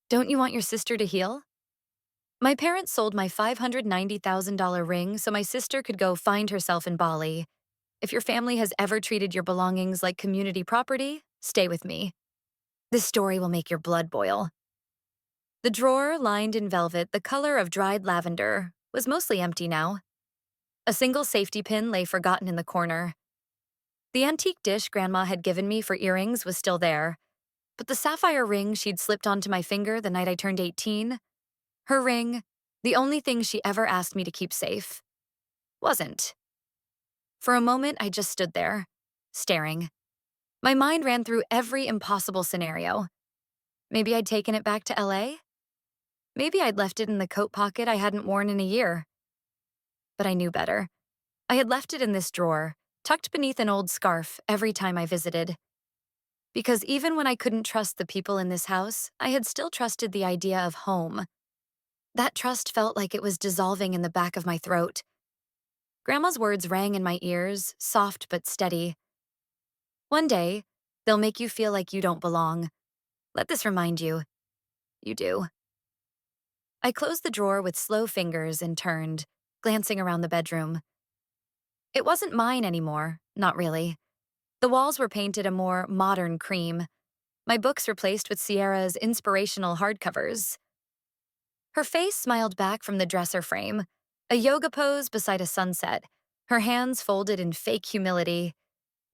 Don't you want your sister to heal? My parents sold my $590,000 ring so my sister could go find herself in Bali. If your family has ever treated your belongings like community property, stay with me. This story will make your blood boil. The drawer, lined in velvet the color of dried lavender, was mostly empty now. A single safety pin lay forgotten in the corner. The antique dish Grandma had given me for earrings was still there, but the sapphire ring she'd slipped onto my finger the night I turned 18, her ring, the only thing she ever asked me to keep safe, wasn't. For a moment, I just stood there, staring. My mind ran through every impossible scenario. Maybe I'd taken it back to LA? Maybe I'd left it in the coat pocket I hadn't worn in a year. But I knew better. I had left it in this drawer, tucked beneath an old scarf every time I visited. Because even when I couldn't trust the people in this house, I had still trusted the idea of home. That trust felt like it was dissolving in the back of my throat. Grandma's words rang in my ears, soft but steady. One day, they'll make you feel like you don't belong. Let this remind you, you do. I closed the drawer with slow fingers and turned, glancing around the bedroom. It wasn't mine anymore, not really. The walls were painted a more modern cream, my books replaced with Sierra's inspirational hardcovers. Her face smiled back from the dresser frame, a yoga pose beside a sunset, her hands folded in fake humility.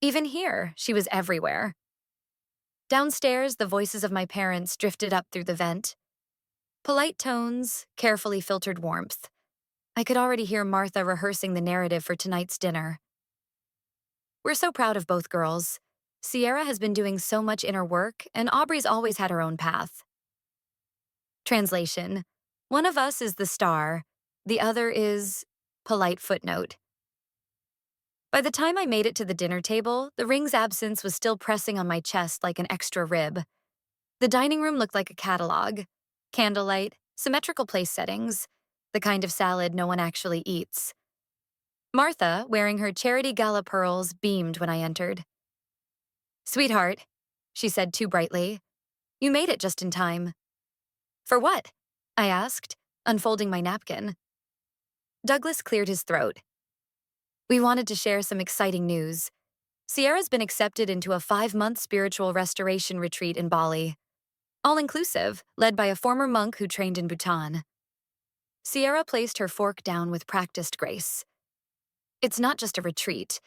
Even here, she was everywhere. Downstairs, the voices of my parents drifted up through the vent. Polite tones, carefully filtered warmth. I could already hear Martha rehearsing the narrative for tonight's dinner. We're so proud of both girls. Sierra has been doing so much inner work, and Aubrey's always had her own path. Translation: one of us is the star, the other is... polite footnote. By the time I made it to the dinner table, the ring's absence was still pressing on my chest like an extra rib. The dining room looked like a catalog. Candlelight, symmetrical place settings, the kind of salad no one actually eats. Martha, wearing her charity gala pearls, beamed when I entered. "Sweetheart," she said too brightly, "you made it just in time." "For what?" I asked, unfolding my napkin. Douglas cleared his throat. "We wanted to share some exciting news. Sierra's been accepted into a 5-month spiritual restoration retreat in Bali. All-inclusive, led by a former monk who trained in Bhutan." Sierra placed her fork down with practiced grace. "It's not just a retreat.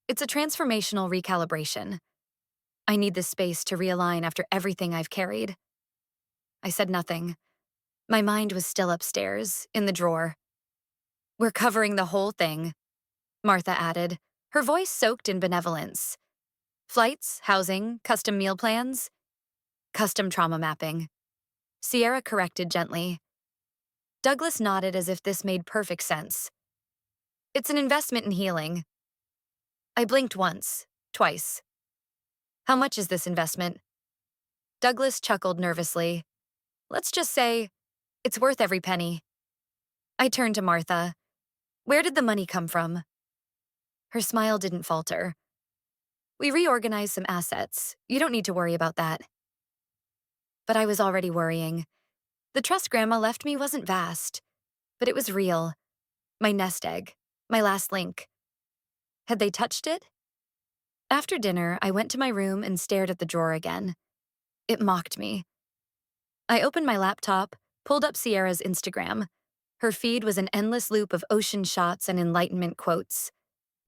It's a transformational recalibration. I need this space to realign after everything I've carried." I said nothing. My mind was still upstairs, in the drawer. "We're covering the whole thing," Martha added, her voice soaked in benevolence. "Flights, housing, custom meal plans, custom trauma mapping." Sierra corrected gently. Douglas nodded as if this made perfect sense. "It's an investment in healing." I blinked once, twice. "How much is this investment?" Douglas chuckled nervously. "Let's just say, it's worth every penny." I turned to Martha. "Where did the money come from?" Her smile didn't falter. "We reorganized some assets. You don't need to worry about that." But I was already worrying. The trust Grandma left me wasn't vast, but it was real. My nest egg, my last link. Had they touched it? After dinner, I went to my room and stared at the drawer again. It mocked me. I opened my laptop, pulled up Sierra's Instagram. Her feed was an endless loop of ocean shots and enlightenment quotes.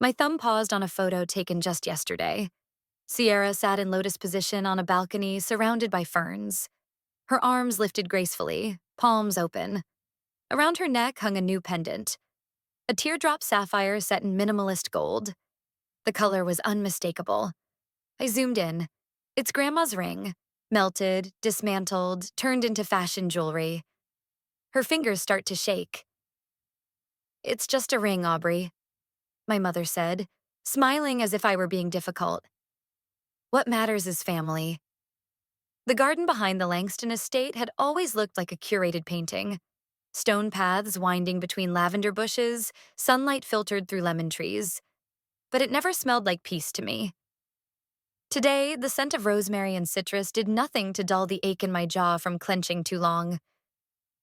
My thumb paused on a photo taken just yesterday. Sierra sat in lotus position on a balcony surrounded by ferns. Her arms lifted gracefully, palms open. Around her neck hung a new pendant, a teardrop sapphire set in minimalist gold. The color was unmistakable. I zoomed in. It's Grandma's ring, melted, dismantled, turned into fashion jewelry. Her fingers start to shake. "It's just a ring, Aubrey," my mother said, smiling as if I were being difficult. "What matters is family." The garden behind the Langston estate had always looked like a curated painting. Stone paths winding between lavender bushes, sunlight filtered through lemon trees. But it never smelled like peace to me. Today, the scent of rosemary and citrus did nothing to dull the ache in my jaw from clenching too long.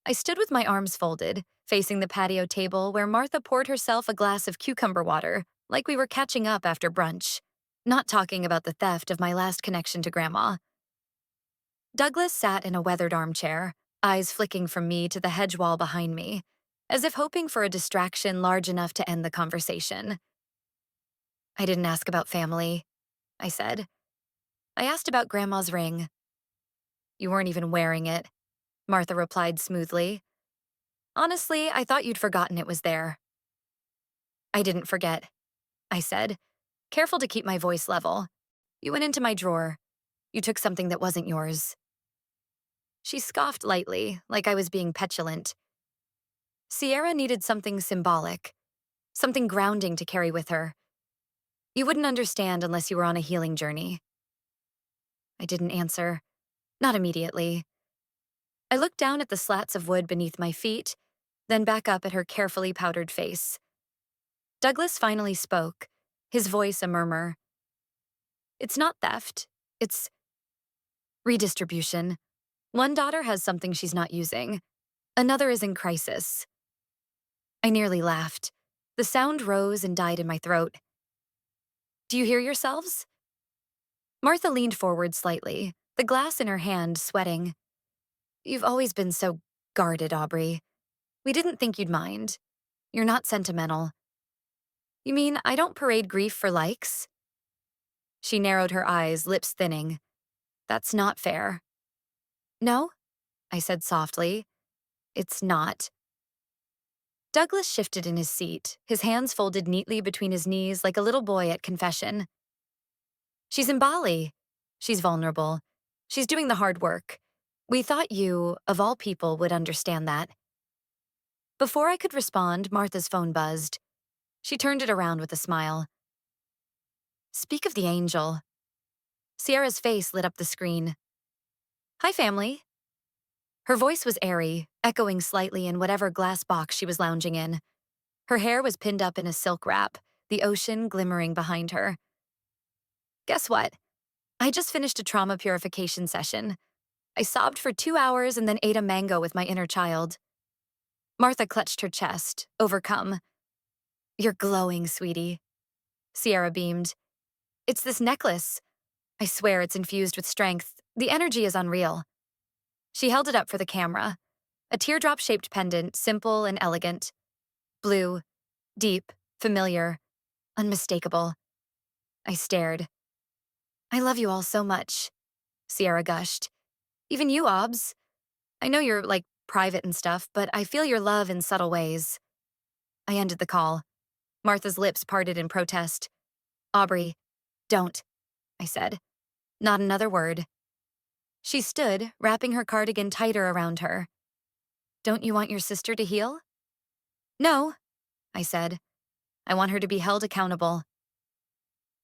I stood with my arms folded, facing the patio table where Martha poured herself a glass of cucumber water, like we were catching up after brunch, not talking about the theft of my last connection to Grandma. Douglas sat in a weathered armchair, eyes flicking from me to the hedge wall behind me, as if hoping for a distraction large enough to end the conversation. I didn't ask about family, I said. I asked about Grandma's ring. You weren't even wearing it, Martha replied smoothly. Honestly, I thought you'd forgotten it was there. I didn't forget, I said, careful to keep my voice level. You went into my drawer. You took something that wasn't yours. She scoffed lightly, like I was being petulant. Sierra needed something symbolic, something grounding to carry with her. You wouldn't understand unless you were on a healing journey. I didn't answer, not immediately. I looked down at the slats of wood beneath my feet, then back up at her carefully powdered face. Douglas finally spoke, his voice a murmur. It's not theft, it's redistribution. One daughter has something she's not using. Another is in crisis. I nearly laughed. The sound rose and died in my throat. Do you hear yourselves? Martha leaned forward slightly, the glass in her hand sweating. You've always been so guarded, Aubrey. We didn't think you'd mind. You're not sentimental. You mean I don't parade grief for likes? She narrowed her eyes, lips thinning. That's not fair. No, I said softly. It's not. Douglas shifted in his seat, his hands folded neatly between his knees like a little boy at confession. She's in Bali. She's vulnerable. She's doing the hard work. We thought you, of all people, would understand that. Before I could respond, Martha's phone buzzed. She turned it around with a smile. Speak of the angel. Sierra's face lit up the screen. Hi, family. Her voice was airy, echoing slightly in whatever glass box she was lounging in. Her hair was pinned up in a silk wrap, the ocean glimmering behind her. Guess what? I just finished a trauma purification session. I sobbed for 2 hours and then ate a mango with my inner child. Martha clutched her chest, overcome. You're glowing, sweetie. Sierra beamed. It's this necklace. I swear it's infused with strength. The energy is unreal. She held it up for the camera. A teardrop-shaped pendant, simple and elegant. Blue, deep, familiar, unmistakable. I stared. I love you all so much, Sierra gushed. Even you, Obs. I know you're, private and stuff, but I feel your love in subtle ways. I ended the call. Martha's lips parted in protest. Aubrey, don't, I said. Not another word. She stood, wrapping her cardigan tighter around her. Don't you want your sister to heal? No, I said. I want her to be held accountable.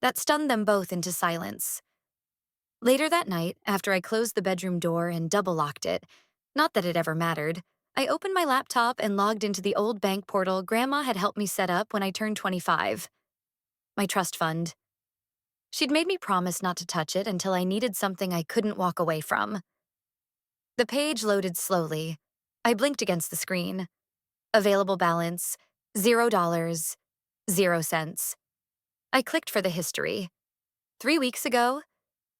That stunned them both into silence. Later that night, after I closed the bedroom door and double-locked it, not that it ever mattered, I opened my laptop and logged into the old bank portal Grandma had helped me set up when I turned 25. My trust fund. She'd made me promise not to touch it until I needed something I couldn't walk away from. The page loaded slowly. I blinked against the screen. Available balance, $0, 0 cents. I clicked for the history. 3 weeks ago,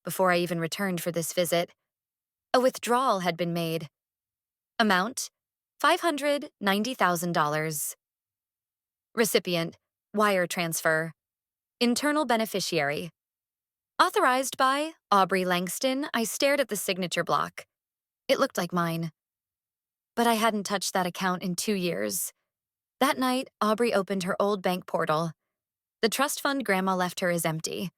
before I even returned for this visit, a withdrawal had been made. Amount, $590,000. Recipient, wire transfer. Internal beneficiary. Authorized by Aubrey Langston. I stared at the signature block. It looked like mine. But I hadn't touched that account in 2 years. That night, Aubrey opened her old bank portal. The trust fund Grandma left her is empty.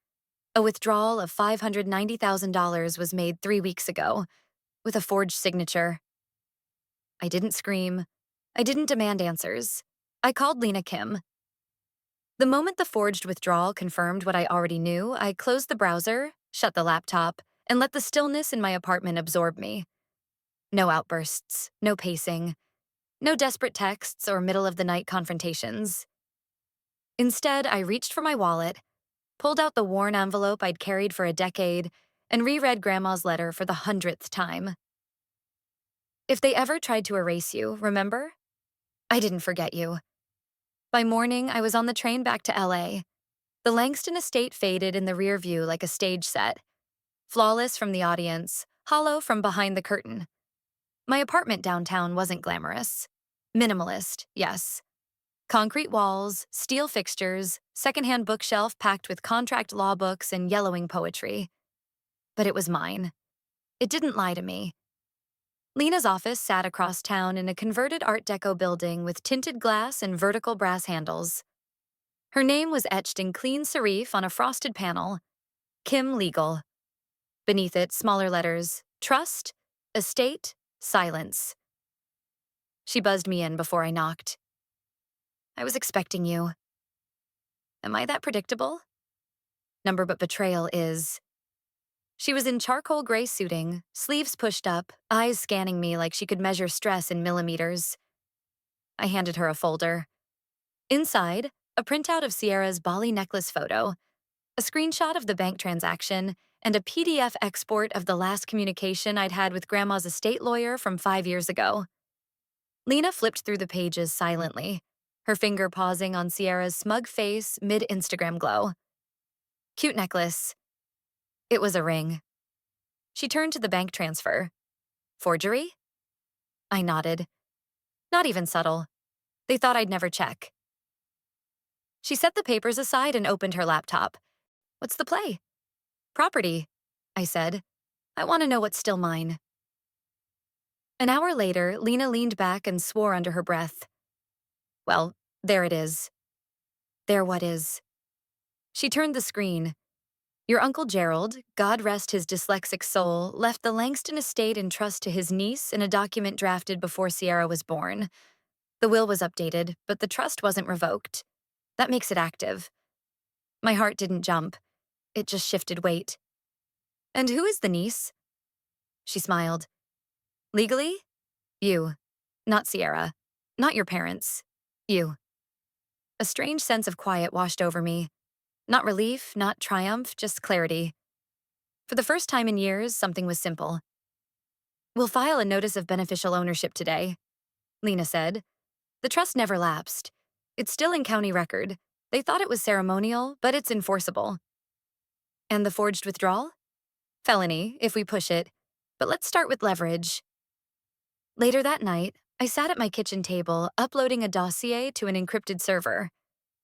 A withdrawal of $590,000 was made 3 weeks ago, with a forged signature. I didn't scream. I didn't demand answers. I called Lena Kim. The moment the forged withdrawal confirmed what I already knew, I closed the browser, shut the laptop, and let the stillness in my apartment absorb me. No outbursts, no pacing, no desperate texts or middle-of-the-night confrontations. Instead, I reached for my wallet, pulled out the worn envelope I'd carried for a decade, and reread Grandma's letter for the 100th time. If they ever tried to erase you, remember? I didn't forget you. By morning, I was on the train back to LA. The Langston estate faded in the rear view like a stage set, flawless from the audience, hollow from behind the curtain. My apartment downtown wasn't glamorous. Minimalist, yes. Concrete walls, steel fixtures, secondhand bookshelf packed with contract law books and yellowing poetry. But it was mine. It didn't lie to me. Lena's office sat across town in a converted Art Deco building with tinted glass and vertical brass handles. Her name was etched in clean serif on a frosted panel, Kim Legal. Beneath it, smaller letters, Trust, Estate, Silence. She buzzed me in before I knocked. I was expecting you. Am I that predictable? Number but betrayal is. She was in charcoal gray suiting, sleeves pushed up, eyes scanning me like she could measure stress in millimeters. I handed her a folder. Inside, a printout of Sierra's Bali necklace photo, a screenshot of the bank transaction, and a PDF export of the last communication I'd had with Grandma's estate lawyer from 5 years ago. Lena flipped through the pages silently, her finger pausing on Sierra's smug face mid-Instagram glow. Cute necklace. It was a ring. She turned to the bank transfer. Forgery? I nodded. Not even subtle. They thought I'd never check. She set the papers aside and opened her laptop. What's the play? Property, I said. I want to know what's still mine. An hour later, Lena leaned back and swore under her breath. Well, there it is. There what is. She turned the screen. Your Uncle Gerald, God rest his dyslexic soul, left the Langston estate in trust to his niece in a document drafted before Sierra was born. The will was updated, but the trust wasn't revoked. That makes it active. My heart didn't jump. It just shifted weight. And who is the niece? She smiled. Legally? You. Not Sierra. Not your parents. You. A strange sense of quiet washed over me. Not relief, not triumph, just clarity. For the first time in years, something was simple. We'll file a notice of beneficial ownership today, Lena said. The trust never lapsed. It's still in county record. They thought it was ceremonial, but it's enforceable. And the forged withdrawal? Felony, if we push it. But let's start with leverage. Later that night, I sat at my kitchen table, uploading a dossier to an encrypted server.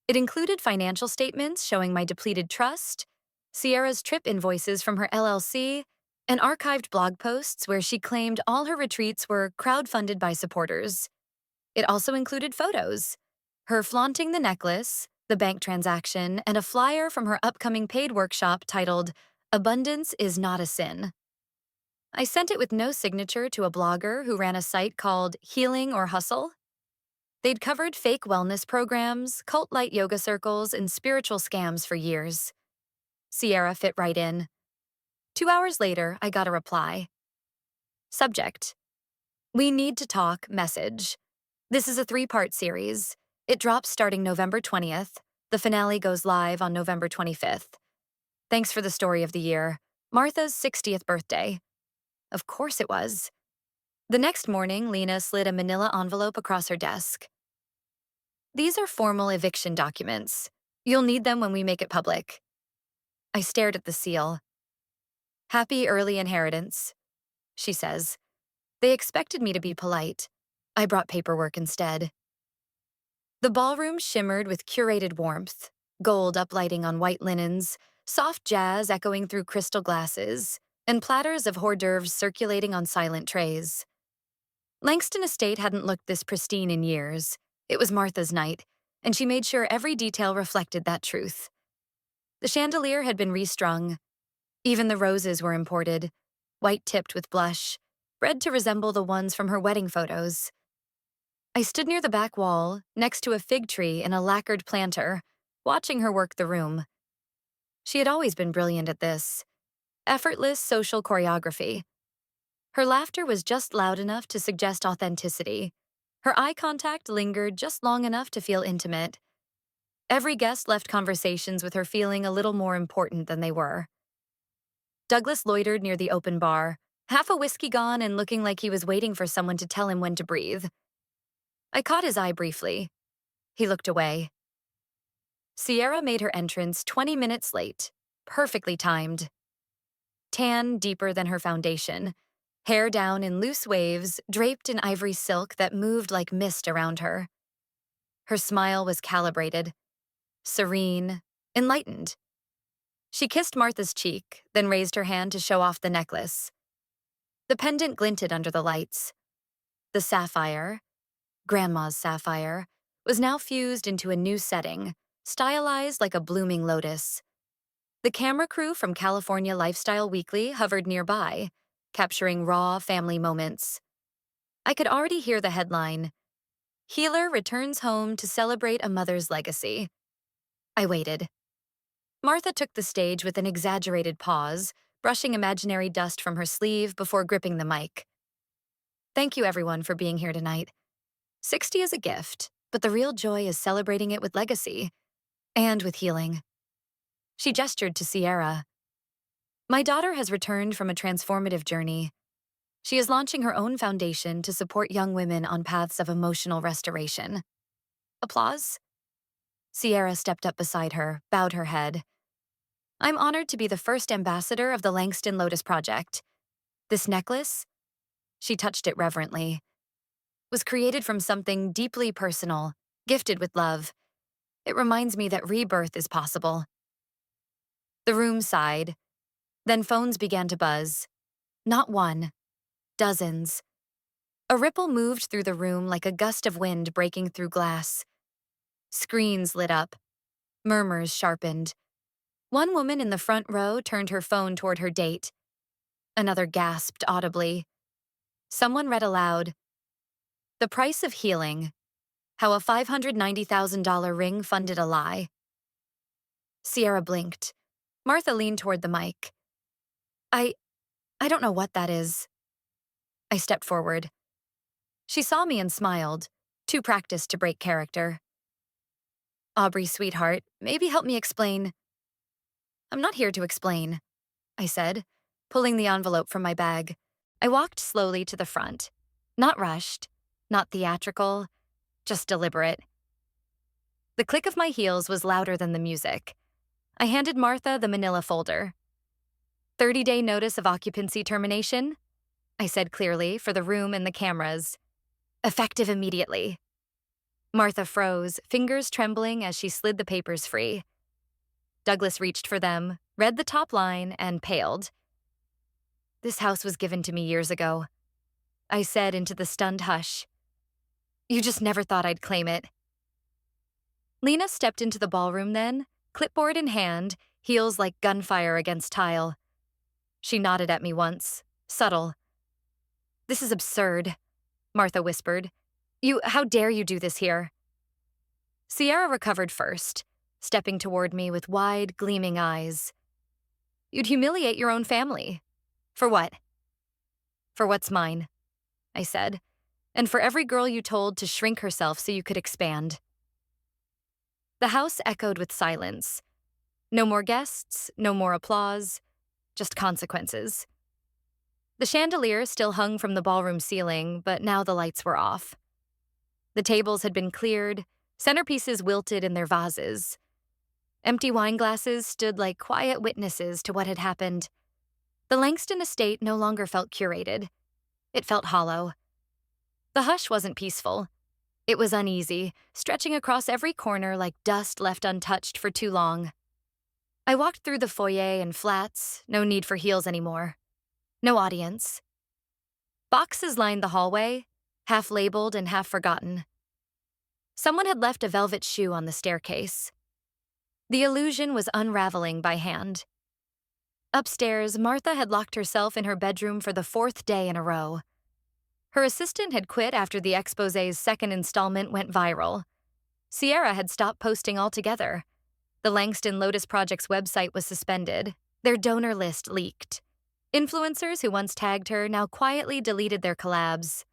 It included financial statements showing my depleted trust, Sierra's trip invoices from her LLC, and archived blog posts where she claimed all her retreats were crowdfunded by supporters. It also included photos, her flaunting the necklace, the bank transaction, and a flyer from her upcoming paid workshop titled, Abundance is Not a Sin. I sent it with no signature to a blogger who ran a site called Healing or Hustle. They'd covered fake wellness programs, cult-light yoga circles, and spiritual scams for years. Sierra fit right in. 2 hours later, I got a reply. Subject: We need to talk message. This is a 3-part series. It drops starting November 20th. The finale goes live on November 25th. Thanks for the story of the year. Martha's 60th birthday. Of course it was. The next morning, Lena slid a manila envelope across her desk. These are formal eviction documents. You'll need them when we make it public. I stared at the seal. Happy early inheritance, she says. They expected me to be polite. I brought paperwork instead. The ballroom shimmered with curated warmth, gold uplighting on white linens, soft jazz echoing through crystal glasses, and platters of hors d'oeuvres circulating on silent trays. Langston Estate hadn't looked this pristine in years. It was Martha's night, and she made sure every detail reflected that truth. The chandelier had been restrung. Even the roses were imported, white-tipped with blush, bred to resemble the ones from her wedding photos. I stood near the back wall, next to a fig tree in a lacquered planter, watching her work the room. She had always been brilliant at this. Effortless social choreography. Her laughter was just loud enough to suggest authenticity. Her eye contact lingered just long enough to feel intimate. Every guest left conversations with her feeling a little more important than they were. Douglas loitered near the open bar, half a whiskey gone and looking like he was waiting for someone to tell him when to breathe. I caught his eye briefly. He looked away. Sierra made her entrance 20 minutes late, perfectly timed. Tan deeper than her foundation, hair down in loose waves, draped in ivory silk that moved like mist around her. Her smile was calibrated, serene, enlightened. She kissed Martha's cheek, then raised her hand to show off the necklace. The pendant glinted under the lights. The sapphire, Grandma's sapphire, was now fused into a new setting, stylized like a blooming lotus. The camera crew from California Lifestyle Weekly hovered nearby, capturing raw family moments. I could already hear the headline, "Healer returns home to celebrate a mother's legacy." I waited. Martha took the stage with an exaggerated pause, brushing imaginary dust from her sleeve before gripping the mic. "Thank you, everyone, for being here tonight. 60 is a gift, but the real joy is celebrating it with legacy and with healing." She gestured to Sierra. "My daughter has returned from a transformative journey. She is launching her own foundation to support young women on paths of emotional restoration." Applause? Sierra stepped up beside her, bowed her head. "I'm honored to be the first ambassador of the Langston Lotus Project. This necklace," she touched it reverently, "was created from something deeply personal, gifted with love. It reminds me that rebirth is possible." The room sighed. Then phones began to buzz. Not one, dozens. A ripple moved through the room like a gust of wind breaking through glass. Screens lit up. Murmurs sharpened. One woman in the front row turned her phone toward her date. Another gasped audibly. Someone read aloud, "The price of healing. How a $590,000 ring funded a lie." Sierra blinked. Martha leaned toward the mic. I don't know what that is." I stepped forward. She saw me and smiled, too practiced to break character. "Aubrey, sweetheart, maybe help me explain." "I'm not here to explain," I said, pulling the envelope from my bag. I walked slowly to the front. Not rushed, not theatrical, just deliberate. The click of my heels was louder than the music. I handed Martha the manila folder. 30-day notice of occupancy termination, I said clearly for the room and the cameras. Effective immediately. Martha froze, fingers trembling as she slid the papers free. Douglas reached for them, read the top line, and paled. "This house was given to me years ago," I said into the stunned hush. "You just never thought I'd claim it." Lena stepped into the ballroom then, clipboard in hand, heels like gunfire against tile. She nodded at me once, subtle. "This is absurd," Martha whispered. How dare you do this here?" Sierra recovered first, stepping toward me with wide, gleaming eyes. "You'd humiliate your own family. For what?" "For what's mine," I said, "and for every girl you told to shrink herself so you could expand." The house echoed with silence. No more guests, no more applause, just consequences. The chandelier still hung from the ballroom ceiling, but now the lights were off. The tables had been cleared, centerpieces wilted in their vases. Empty wine glasses stood like quiet witnesses to what had happened. The Langston estate no longer felt curated. It felt hollow. The hush wasn't peaceful. It was uneasy, stretching across every corner like dust left untouched for too long. I walked through the foyer and flats, no need for heels anymore. No audience. Boxes lined the hallway, half labeled and half forgotten. Someone had left a velvet shoe on the staircase. The illusion was unraveling by hand. Upstairs, Martha had locked herself in her bedroom for the 4th day in a row. Her assistant had quit after the exposé's second installment went viral. Sierra had stopped posting altogether. The Langston Lotus Project's website was suspended. Their donor list leaked. Influencers who once tagged her now quietly deleted their collabs.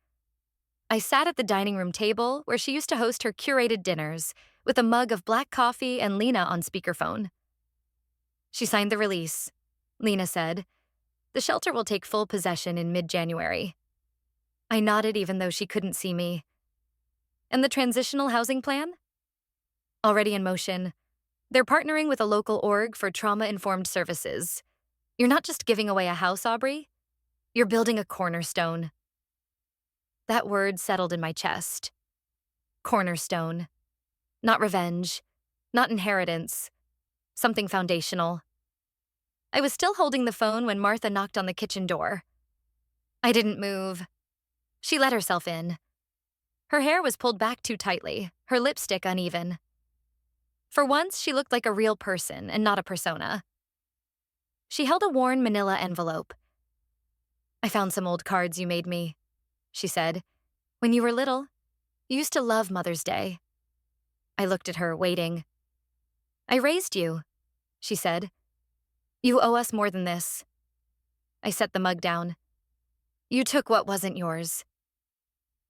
I sat at the dining room table where she used to host her curated dinners, with a mug of black coffee and Lena on speakerphone. She signed the release. Lena said, "The shelter will take full possession in mid-January." I nodded even though she couldn't see me. "And the transitional housing plan?" "Already in motion. They're partnering with a local org for trauma-informed services. You're not just giving away a house, Aubrey. You're building a cornerstone." That word settled in my chest. Cornerstone. Not revenge. Not inheritance. Something foundational. I was still holding the phone when Martha knocked on the kitchen door. I didn't move. She let herself in. Her hair was pulled back too tightly, her lipstick uneven. For once, she looked like a real person and not a persona. She held a worn manila envelope. "I found some old cards you made me," she said. "When you were little, you used to love Mother's Day." I looked at her, waiting. "I raised you," she said. "You owe us more than this." I set the mug down. "You took what wasn't yours."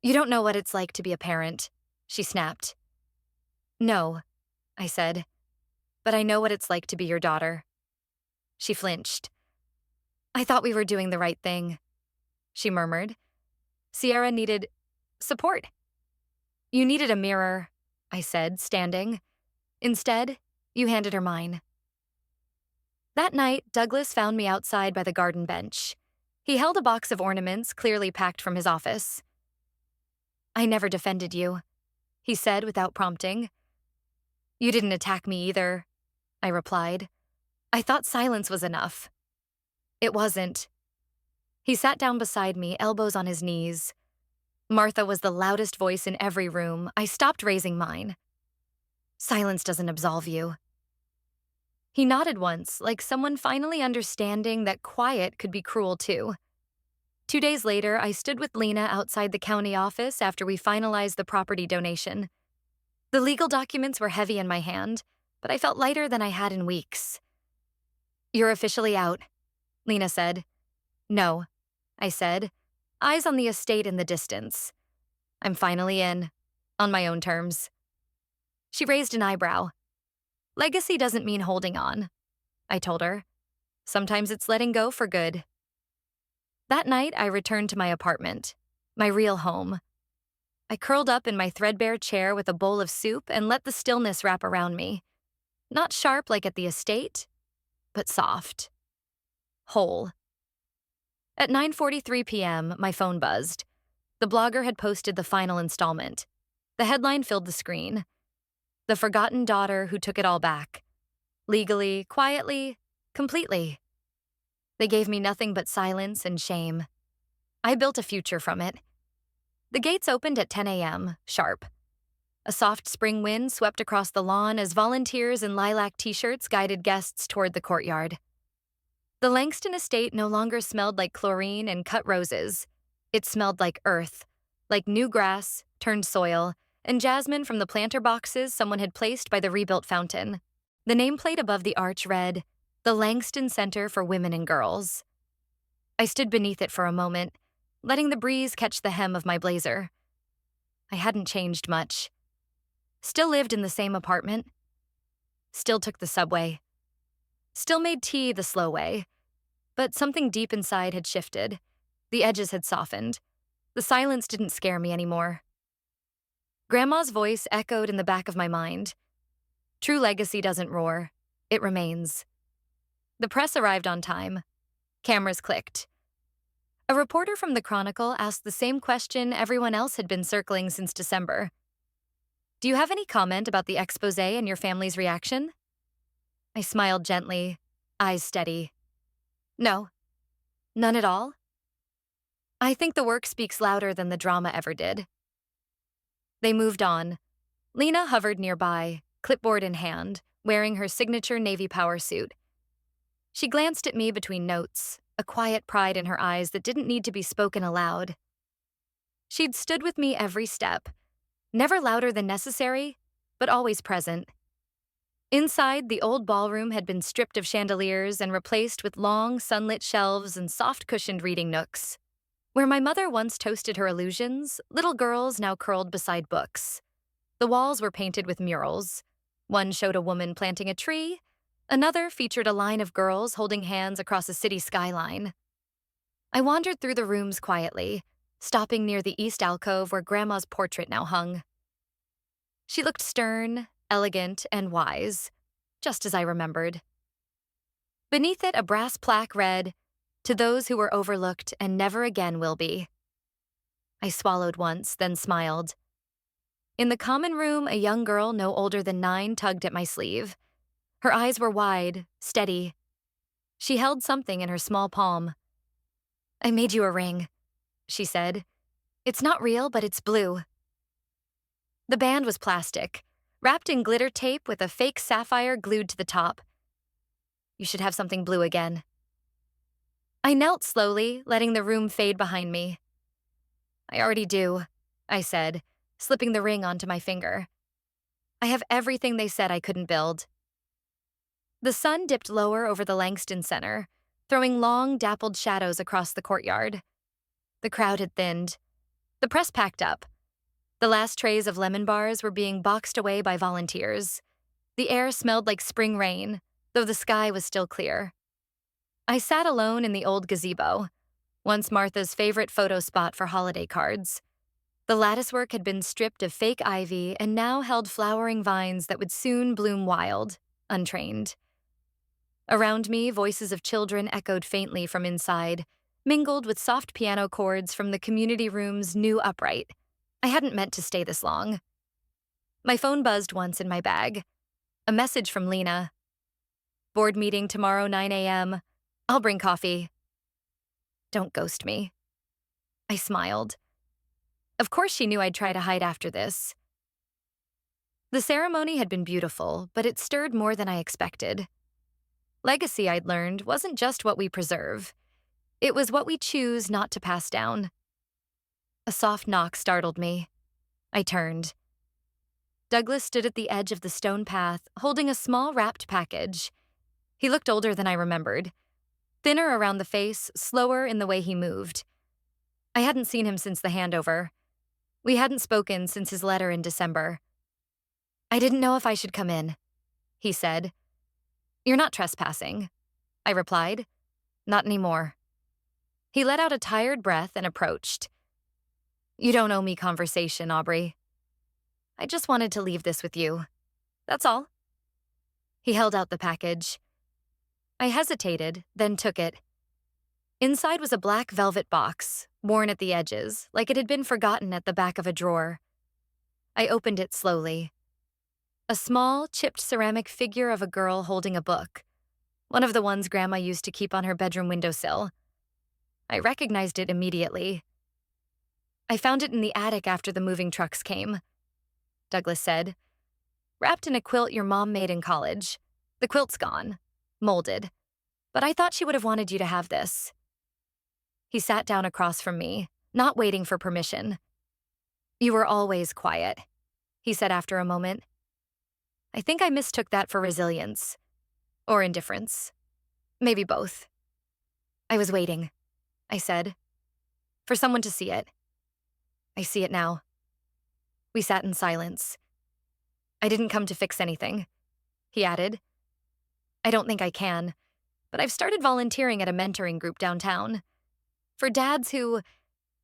"You don't know what it's like to be a parent," she snapped. "No," I said, "but I know what it's like to be your daughter." She flinched. "I thought we were doing the right thing," she murmured. "Sierra needed support." "You needed a mirror," I said, standing. "Instead, you handed her mine." That night, Douglas found me outside by the garden bench. He held a box of ornaments clearly packed from his office. "I never defended you," he said without prompting. "You didn't attack me either," I replied. "I thought silence was enough." It wasn't. He sat down beside me, elbows on his knees. Martha was the loudest voice in every room. I stopped raising mine. "Silence doesn't absolve you." He nodded once, like someone finally understanding that quiet could be cruel too. 2 days later, I stood with Lena outside the county office after we finalized the property donation. The legal documents were heavy in my hand, but I felt lighter than I had in weeks. "You're officially out," Lena said. "No," I said, eyes on the estate in the distance. "I'm finally in, on my own terms." She raised an eyebrow. "Legacy doesn't mean holding on," I told her. "Sometimes it's letting go for good." That night, I returned to my apartment, my real home. I curled up in my threadbare chair with a bowl of soup and let the stillness wrap around me. Not sharp like at the estate, but soft. Whole. At 9:43 p.m., my phone buzzed. The blogger had posted the final installment. The headline filled the screen. "The forgotten daughter who took it all back. Legally, quietly, completely." They gave me nothing but silence and shame. I built a future from it. The gates opened at 10 a.m., sharp. A soft spring wind swept across the lawn as volunteers in lilac t-shirts guided guests toward the courtyard. The Langston estate no longer smelled like chlorine and cut roses. It smelled like earth, like new grass, turned soil, and jasmine from the planter boxes someone had placed by the rebuilt fountain. The nameplate above the arch read, "The Langston Center for Women and Girls." I stood beneath it for a moment, letting the breeze catch the hem of my blazer. I hadn't changed much. Still lived in the same apartment. Still took the subway. Still made tea the slow way. But something deep inside had shifted. The edges had softened. The silence didn't scare me anymore. Grandma's voice echoed in the back of my mind. True legacy doesn't roar. It remains. The press arrived on time. Cameras clicked. A reporter from the Chronicle asked the same question everyone else had been circling since December. "Do you have any comment about the expose and your family's reaction?" I smiled gently, eyes steady. "No. None at all?" "I think the work speaks louder than the drama ever did." They moved on. Lena hovered nearby, clipboard in hand, wearing her signature Navy power suit. She glanced at me between notes, a quiet pride in her eyes that didn't need to be spoken aloud. She'd stood with me every step, never louder than necessary, but always present. Inside, the old ballroom had been stripped of chandeliers and replaced with long, sunlit shelves and soft-cushioned reading nooks. Where my mother once toasted her illusions, little girls now curled beside books. The The walls were painted with murals. One showed a woman planting a tree, another featured a line of girls holding hands across a city skyline. I wandered through the rooms quietly, stopping near the east alcove where Grandma's portrait now hung. She looked stern, elegant, and wise, just as I remembered. Beneath it, a brass plaque read, "To those who were overlooked and never again will be." I swallowed once, then smiled. In the common room, a young girl no older than 9 tugged at my sleeve. Her eyes were wide, steady. She held something in her small palm. "I made you a ring," she said. "It's not real, but it's blue." The band was plastic, wrapped in glitter tape with a fake sapphire glued to the top. "You should have something blue again." I knelt slowly, letting the room fade behind me. "I already do," I said, slipping the ring onto my finger. "I have everything they said I couldn't build." The sun dipped lower over the Langston Center, throwing long, dappled shadows across the courtyard. The crowd had thinned. The press packed up. The last trays of lemon bars were being boxed away by volunteers. The air smelled like spring rain, though the sky was still clear. I sat alone in the old gazebo, once Martha's favorite photo spot for holiday cards. The latticework had been stripped of fake ivy and now held flowering vines that would soon bloom wild, untrained. Around me, voices of children echoed faintly from inside, mingled with soft piano chords from the community room's new upright. I hadn't meant to stay this long. My phone buzzed once in my bag. A message from Lena. "Board meeting tomorrow, 9 a.m. I'll bring coffee." Don't ghost me. I smiled. Of course she knew I'd try to hide after this. The ceremony had been beautiful, but it stirred more than I expected. Legacy, I'd learned, wasn't just what we preserve. It was what we choose not to pass down. A soft knock startled me. I turned. Douglas stood at the edge of the stone path, holding a small wrapped package. He looked older than I remembered. Thinner around the face, slower in the way he moved. I hadn't seen him since the handover. We hadn't spoken since his letter in December. "I didn't know if I should come in," he said. "You're not trespassing," I replied. "Not anymore." He let out a tired breath and approached. "You don't owe me conversation, Aubrey. I just wanted to leave this with you. That's all." He held out the package. I hesitated, then took it. Inside was a black velvet box, worn at the edges, like it had been forgotten at the back of a drawer. I opened it slowly. A small, chipped ceramic figure of a girl holding a book, one of the ones Grandma used to keep on her bedroom windowsill. I recognized it immediately. "I found it in the attic after the moving trucks came," Douglas said. "Wrapped in a quilt your mom made in college. The quilt's gone, molded, but I thought she would have wanted you to have this." He sat down across from me, not waiting for permission. "You were always quiet," he said after a moment. I think I mistook that for resilience. Or indifference. Maybe both. "I was waiting," I said, "for someone to see it. I see it now." We sat in silence. "I didn't come to fix anything," he added. "I don't think I can, but I've started volunteering at a mentoring group downtown. For dads who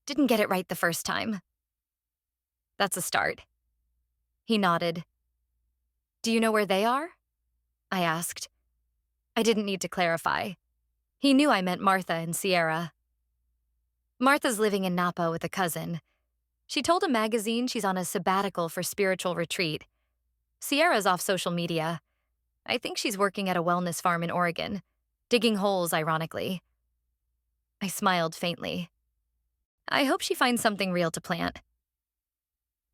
didn't get it right the first time." "That's a start." He nodded. "Do you know where they are?" I asked. I didn't need to clarify. He knew I meant Martha and Sierra. "Martha's living in Napa with a cousin. She told a magazine she's on a sabbatical for spiritual retreat. Sierra's off social media. I think she's working at a wellness farm in Oregon, digging holes, ironically." I smiled faintly. "I hope she finds something real to plant."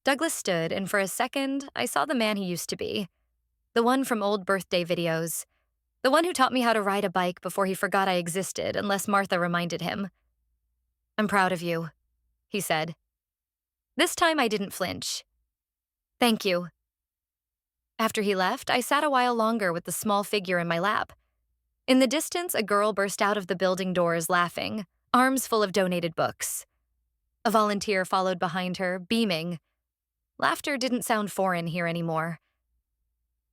Douglas stood, and for a second, I saw the man he used to be. The one from old birthday videos. The one who taught me how to ride a bike before he forgot I existed unless Martha reminded him. "I'm proud of you," he said. This time I didn't flinch. "Thank you." After he left, I sat a while longer with the small figure in my lap. In the distance, a girl burst out of the building doors laughing, arms full of donated books. A volunteer followed behind her, beaming. Laughter didn't sound foreign here anymore.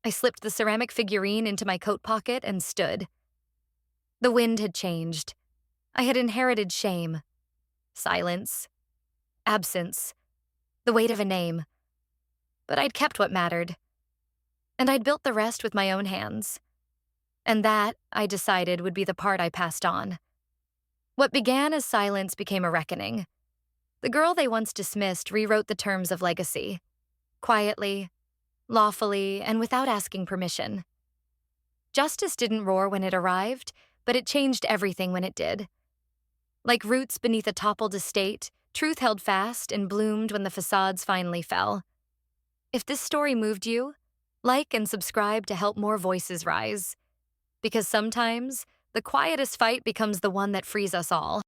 I slipped the ceramic figurine into my coat pocket and stood. The wind had changed. I had inherited shame, silence, absence, the weight of a name. But I'd kept what mattered. And I'd built the rest with my own hands. And that, I decided, would be the part I passed on. What began as silence became a reckoning. The girl they once dismissed rewrote the terms of legacy. Quietly, lawfully, and without asking permission. Justice didn't roar when it arrived, but it changed everything when it did. Like roots beneath a toppled estate, truth held fast and bloomed when the facades finally fell. If this story moved you, like and subscribe to help more voices rise. Because sometimes, the quietest fight becomes the one that frees us all.